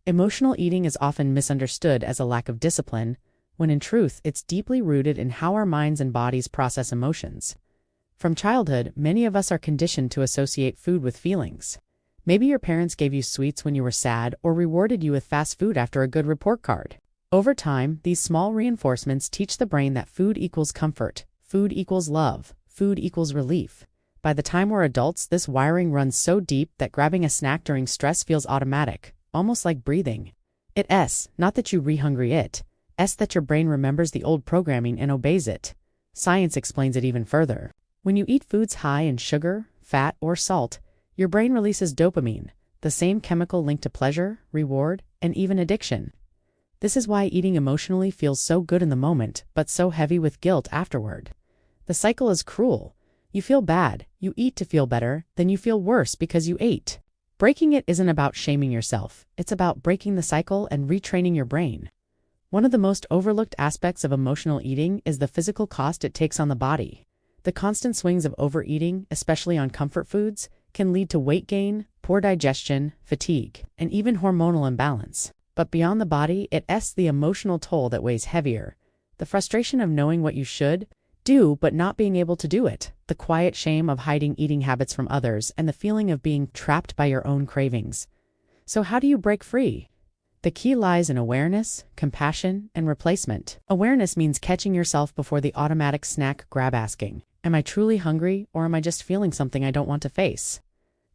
Emotional eating is often misunderstood as a lack of discipline, when in truth it's deeply rooted in how our minds and bodies process emotions. From childhood, many of us are conditioned to associate food with feelings. Maybe your parents gave you sweets when you were sad or rewarded you with fast food after a good report card. Over time, these small reinforcements teach the brain that food equals comfort, food equals love, food equals relief. By the time we're adults, this wiring runs so deep that grabbing a snack during stress feels automatic, almost like breathing. It's not that you re-hungry it, it's that your brain remembers the old programming and obeys it. Science explains it even further. When you eat foods high in sugar, fat, or salt, your brain releases dopamine, the same chemical linked to pleasure, reward, and even addiction. This is why eating emotionally feels so good in the moment, but so heavy with guilt afterward. The cycle is cruel. You feel bad, you eat to feel better, then you feel worse because you ate. Breaking it isn't about shaming yourself, it's about breaking the cycle and retraining your brain. One of the most overlooked aspects of emotional eating is the physical cost it takes on the body. The constant swings of overeating, especially on comfort foods, can lead to weight gain, poor digestion, fatigue, and even hormonal imbalance. But beyond the body, it's the emotional toll that weighs heavier. The frustration of knowing what you should do but not being able to do it, the quiet shame of hiding eating habits from others, and the feeling of being trapped by your own cravings. So how do you break free? The key lies in awareness, compassion, and replacement. Awareness means catching yourself before the automatic snack grab, asking, am I truly hungry, or am I just feeling something I don't want to face?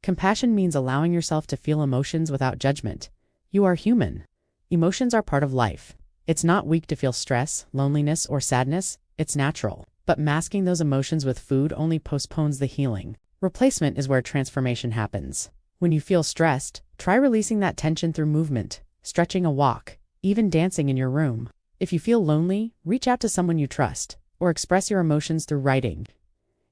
Compassion means allowing yourself to feel emotions without judgment. You are human. Emotions are part of life. It's not weak to feel stress, loneliness, or sadness. It's natural. But masking those emotions with food only postpones the healing. Replacement is where transformation happens. When you feel stressed, try releasing that tension through movement, stretching, a walk, even dancing in your room. If you feel lonely, reach out to someone you trust, or express your emotions through writing.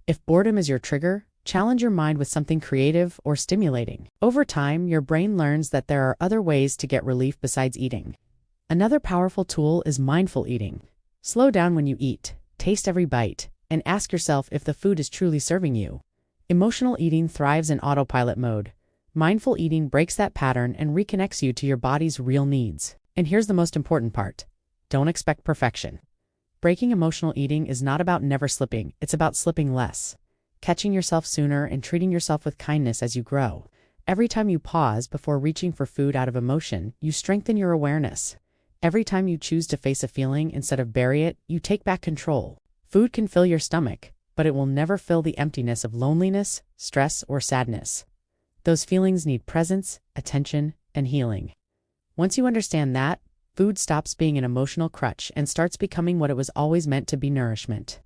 If boredom is your trigger, challenge your mind with something creative or stimulating. Over time, your brain learns that there are other ways to get relief besides eating. Another powerful tool is mindful eating. Slow down when you eat, taste every bite, and ask yourself if the food is truly serving you. Emotional eating thrives in autopilot mode. Mindful eating breaks that pattern and reconnects you to your body's real needs. And here's the most important part. Don't expect perfection. Breaking emotional eating is not about never slipping, it's about slipping less. Catching yourself sooner and treating yourself with kindness as you grow. Every time you pause before reaching for food out of emotion, you strengthen your awareness. Every time you choose to face a feeling instead of bury it, you take back control. Food can fill your stomach, but it will never fill the emptiness of loneliness, stress, or sadness. Those feelings need presence, attention, and healing. Once you understand that, food stops being an emotional crutch and starts becoming what it was always meant to be: nourishment.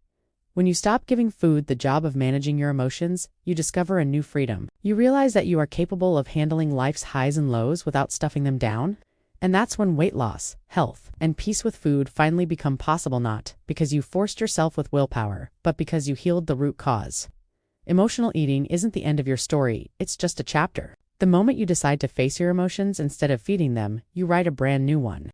When you stop giving food the job of managing your emotions, you discover a new freedom. You realize that you are capable of handling life's highs and lows without stuffing them down. And that's when weight loss, health, and peace with food finally become possible, not because you forced yourself with willpower, but because you healed the root cause. Emotional eating isn't the end of your story, it's just a chapter. The moment you decide to face your emotions instead of feeding them, you write a brand new one.